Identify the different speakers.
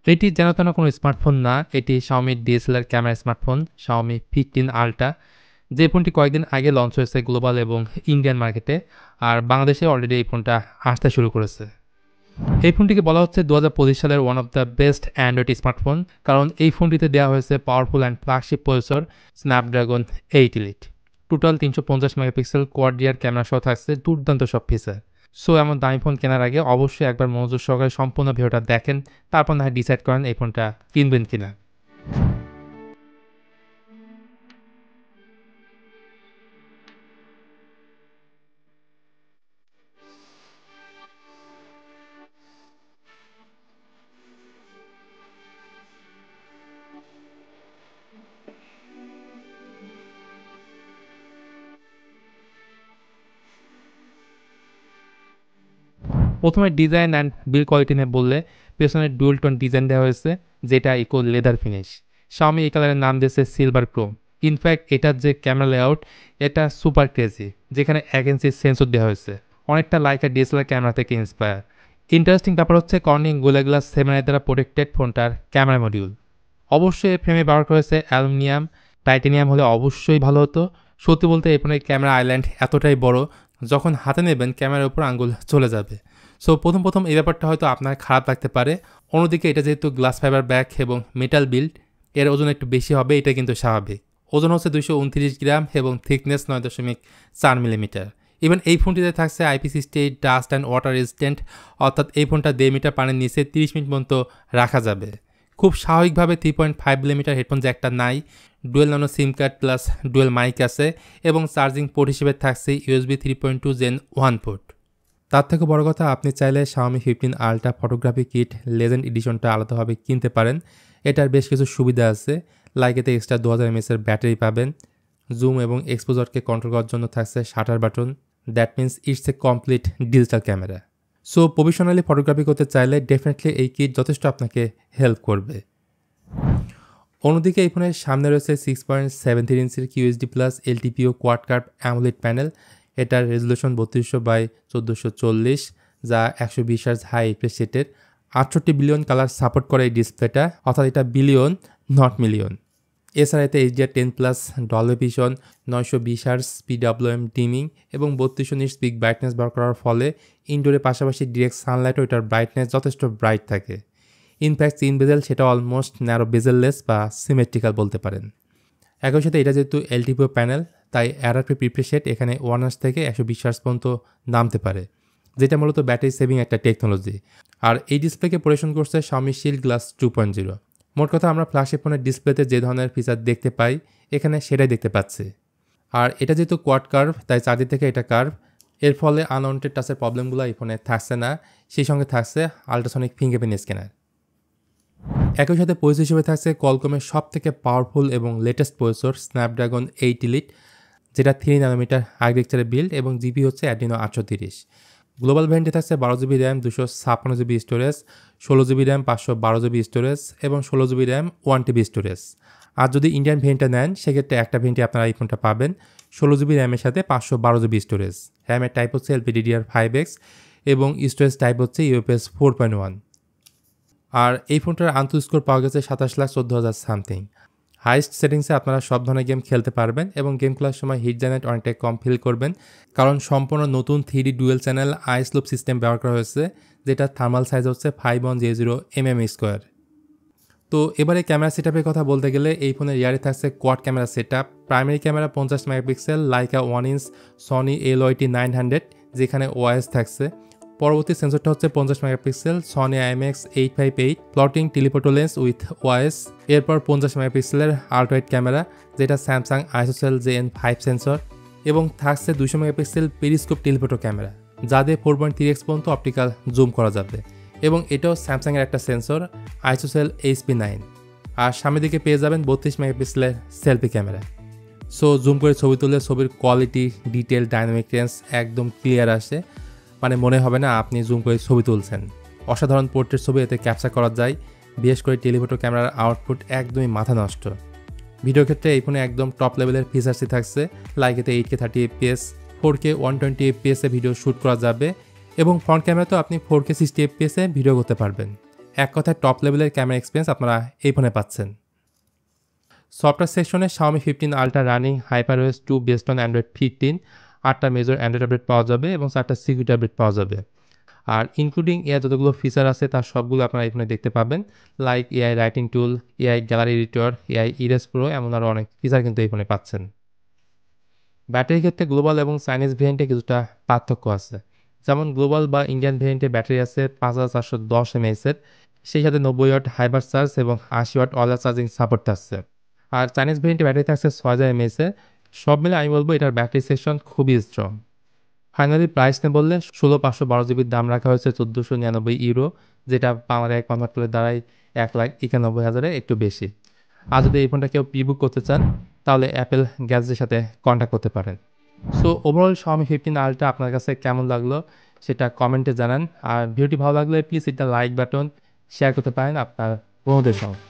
Speaker 1: এটি যেন তেন কোনো স্মার্টফোন না, এটি Xiaomi DSLR camera smartphone Xiaomi 15 Ultra, যে ফোনটি কয়েকদিন আগে লঞ্চ হয়েছে গ্লোবাল এবং ইন্ডিয়ান মার্কেটে, আর বাংলাদেশে অলরেডি এই ফোনটা আসতে শুরু করেছে। এই ফোনটিকে বলা হচ্ছে 2025 সালের one of the best Android smartphone, কারণ এই ফোনটিতে দেওয়া হয়েছে powerful and flagship processor Snapdragon 8 Elite। Total 350 megapixel quad rear camera সহ থাকছে দুর্দান্ত সব ফিচার। সো এমন দামি ফোন কেনার আগে অবশ্যই একবার মনোযোগ সহকারে সম্পূর্ণ ভিডিওটা দেখেন, তারপর না হয় ডিসাইড করেন এই ফোনটা কিনবেন কিনা। প্রথমে ডিজাইন অ্যান্ড বিল্ড কোয়ালিটি নিয়ে বললে, পেছনে ডুয়েল টোন ডিজাইন দেওয়া হয়েছে, যেটা ইকো লেদার ফিনিশ। Xiaomi এই কালারের নাম দিয়েছে সিলভার ক্রোম। ইনফ্যাক্ট এটার যে ক্যামেরা লেআউট, এটা সুপার ক্রেজি, যেখানে 1 ইঞ্চি সেন্সর দেওয়া হয়েছে, অনেকটা লাইকা ডিএসএলআর ক্যামেরা থেকে ইন্সপায়ার। ইন্টারেস্টিং ব্যাপার হচ্ছে কর্নিং গোলা গ্লাস 7 দ্বারা প্রোটেক্টেড ফোনটার ক্যামেরা মডিউল। অবশ্যই এই ফ্রেমে ব্যবহার করেছে অ্যালুমিনিয়াম, টাইটেনিয়াম হলে অবশ্যই ভালো হতো। সত্যি বলতে এই ফোনের ক্যামেরা আইল্যান্ড এতটাই বড়, যখন হাতে নেবেন ক্যামেরার উপর আঙ্গুল চলে যাবে। সো প্রথম এই ব্যাপারটা হয়তো আপনার খারাপ লাগতে পারে। অন্যদিকে এটা যেহেতু গ্লাস ফাইবার ব্যাক এবং মেটাল বিল্ড, এর ওজন একটু বেশি হবে, এটা কিন্তু স্বাভাবিক। ওজন হচ্ছে 229 গ্রাম এবং থিকনেস 9.4 মিলিমিটার। ইভেন এই ফোনটিতে থাকছে IP68 dust and water resistant, অর্থাৎ এই ফোনটা 1.5 মিটার পানির নিচে 30 মিনিট পর্যন্ত রাখা যাবে। খুব স্বাভাবিকভাবে 3.5 মিলিমিটার হেডফোন জ্যাকটা নাই, dual nano SIM card plus dual mic আছে এবং চার্জিং পোর্ট হিসেবে থাকছে USB 3.2 Gen 1 পোর্ট। তার থেকে বড় কথা, আপনি চাইলে Xiaomi 15 Ultra photography kit legend এডিশনটা আলাদাভাবে কিনতে পারেন। এটার বেশ কিছু সুবিধা আছে, লাইক এতে এক্সট্রা 2000 mAh এর ব্যাটারি পাবেন, জুম এবং এক্সপোজারকে কন্ট্রোল করার জন্য থাকছে shutter button. That means it's a complete digital camera. So professionally photography করতে চাইলে ডেফিনেটলি এই কিট যথেষ্ট আপনাকে হেল্প করবে। অন্যদিকে এই ফোনের সামনে রয়েছে 6.73 ইঞ্চির QHD plus LTPO quad curve AMOLED panel. এটার রেজলিউশন 3200x1440, যা 120 Hz হাই রিফ্রেশ রেটের। 68 বিলিয়ন কালার সাপোর্ট করে এই ডিসপ্লেটা, অর্থাৎ এটা বিলিয়ন নট মিলিয়ন। এছাড়া এতে HDR10 plus Dolby vision, 920 Hz PWM dimming এবং 3200 নিটস পিক ব্রাইটনেস ব্যবহার করার ফলে ইনডোরের পাশাপাশি ডিরেক্ট সানলাইটও এটার ব্রাইটনেস যথেষ্ট ব্রাইট থাকে। ইনফ্যাক্ট ইন বেজেল সেটা অলমোস্ট ন্যারো বেজেললেস বা সিমেট্রিক্যাল বলতে পারেন। একই সাথে এটা যেহেতু LTPO প্যানেল, তাই অ্যাডাপ্টিভ রিফ্রেশ রেট এখানে 1 Hz থেকে 120 Hz পর্যন্ত নামতে পারে, যেটা মূলত ব্যাটারি সেভিং একটা টেকনোলজি। আর এই ডিসপ্লেকে পরিবেশন করছে Xiaomi Shield Glass 2.0। মোট কথা, আমরা ফ্ল্যাগশিপ ফোনের ডিসপ্লেতে যে ধরনের ফিচার দেখতে পাই এখানে সেটাই দেখতে পাচ্ছি। আর এটা যেহেতু কোয়াড কার্ভ, তাই চারদিক থেকে এটা কার্ভ, এর ফলে আনওয়ান্টেড টাচের প্রবলেমগুলো এই ফোনে থাকছে না। সেই সঙ্গে থাকছে আল্ট্রাসনিক ফিঙ্গারপ্রিন্ট স্ক্যানার। একই সাথে প্রসেসর হিসেবে থাকছে কলকমের সব থেকে পাওয়ারফুল এবং লেটেস্ট প্রসেসর স্ন্যাপড্রাগন 8 Elite, যেটা 3 ন্যানোমিটার আর্কিটেকচারে বিল্ড এবং জিবি হচ্ছে Adreno 830। গ্লোবাল ভ্যারিয়েন্টে থাকছে 12GB RAM, 256GB storage, 16GB RAM, 512GB storage এবং 16GB র্যাম 1TB স্টোরেজ। আর যদি ইন্ডিয়ান ভ্যারিয়েন্টটা নেন সেক্ষেত্রে একটা ভ্যারিয়েন্টে আপনারা এই ফোনটা পাবেন 16GB র্যামের সাথে 512GB স্টোরেজ। র্যামের টাইপ হচ্ছে LPDDR5X এবং স্টোরেজ টাইপ হচ্ছে UFS 4.1। আর এই ফোনটার আন্তঃস্কোর পাওয়া গেছে 27,14,000 সামথিং। হাইস্ট সেটিংসে আপনারা সব ধরনের গেম খেলতে পারবেন এবং গেম খেলার সময় হিট জেনারেট অনেকটাই কম ফিল করবেন, কারণ সম্পূর্ণ নতুন 3D ডুয়েল চ্যানেল আইস লুপ সিস্টেম ব্যবহার করা হয়েছে, যেটা থার্মাল সাইজ হচ্ছে 5100 mm²। তো এবারে ক্যামেরা সেটআপের কথা বলতে গেলে এই ফোনের রিয়ারে থাকছে quad camera setup. Primary camera 50 megapixel Leica 1 inch Sony LOT 900, যেখানে OIS থাকছে। পরবর্তী সেন্সরটা হচ্ছে 50 megapixel Sony IMX 858 plotting telephoto lens with OIS। এরপর 50 মেগাপিক্সেলের আল্ট্রাওয়াইড ক্যামেরা, যেটা স্যামসাং ISOCELL JN5 সেন্সর, এবং থাকছে 200 মেগাপিক্সেল পেরিস্কোপ টেলিফটো ক্যামেরা, যা দিয়ে 4.3x পর্যন্ত অপটিক্যাল জুম করা যাবে, এবং এটাও স্যামসাংয়ের একটা সেন্সর ISOCELL HP9। আর সামনের দিকে পেয়ে যাবেন 32 মেগাপিক্সেলের সেলফি ক্যামেরা। সো জুম করে ছবি তুললে ছবির কোয়ালিটি, ডিটেল, ডাইনামিক রেঞ্জ একদম ক্লিয়ার আসে, মানে মনে হবে না আপনি জুম করে ছবি তুলছেন। অসাধারণ পোর্ট্রেট ছবি এতে ক্যাপচার করা যায়। বিশেষ করে টেলিফটো ক্যামেরার আউটপুট একদমই মাথা নষ্ট। ভিডিও ক্ষেত্রে এই ফোনে একদম টপ লেভেলের ফিচার্সই থাকছে, লাইক এতে 8K 30fps, 4K 120fps এ ভিডিও শ্যুট করা যাবে এবং ফ্রন্ট ক্যামেরাতেও আপনি 4K 60fps এ ভিডিও করতে পারবেন। এক কথায় টপ লেভেলের ক্যামেরা এক্সপিরিয়েন্স আপনারা এই ফোনে পাচ্ছেন। সফটওয়্যার সেকশনে Xiaomi 15 Ultra running HyperOS 2 based on Android 15, 8টা মেজর অ্যান্ড্রয়েড আপডেট পাওয়া যাবে এবং 4টা সিকিউরিটি আপডেট পাওয়া যাবে। আর ইনক্লুডিং এআই যতগুলো ফিচার আছে তার সবগুলো আপনারা এই ফোনে দেখতে পাবেন, like AI writing tool, AI gallery editor, AI erase pro, এমন আরও অনেক ফিচার কিন্তু এই ফোনে পাচ্ছেন। ব্যাটারির ক্ষেত্রে গ্লোবাল এবং চাইনিজ ভেরিয়েন্টে কিছুটা পার্থক্য আছে। যেমন গ্লোবাল বা ইন্ডিয়ান ভেরিয়েন্টে ব্যাটারি আছে 5410 mAh-এর, সেই সাথে 90 ওয়াট হাইবার চার্জ এবং 80 ওয়াট অলার চার্জিং সাপোর্ট থাকছে। আর চাইনিজ ভেরিয়েন্টে ব্যাটারি থাকছে 6000 mAh-এর। সব মিলে আমি বলবো এটার ব্যাটারি সেকশন খুবই স্ট্রং। ফাইনালি প্রাইস নিয়ে বললে 16,512 জিবির দাম রাখা হয়েছে 1499 ইউরো, যেটা বাংলায় কনভার্ট করে দাঁড়ায় 1,91,000-এর একটু বেশি। আর যদি এই ফোনটা কেউ প্রি-বুক করতে চান তাহলে অ্যাপেল গ্যাজেটের সাথে কন্ট্যাক্ট করতে পারেন। সো ওভারঅল Xiaomi 15 Ultra আপনার কাছে কেমন লাগলো সেটা কমেন্টে জানান। আর ভিডিওটি ভালো লাগলে প্লিজ একটা লাইক বাটন শেয়ার করতে পারেন আপনার বন্ধুদের সঙ্গে।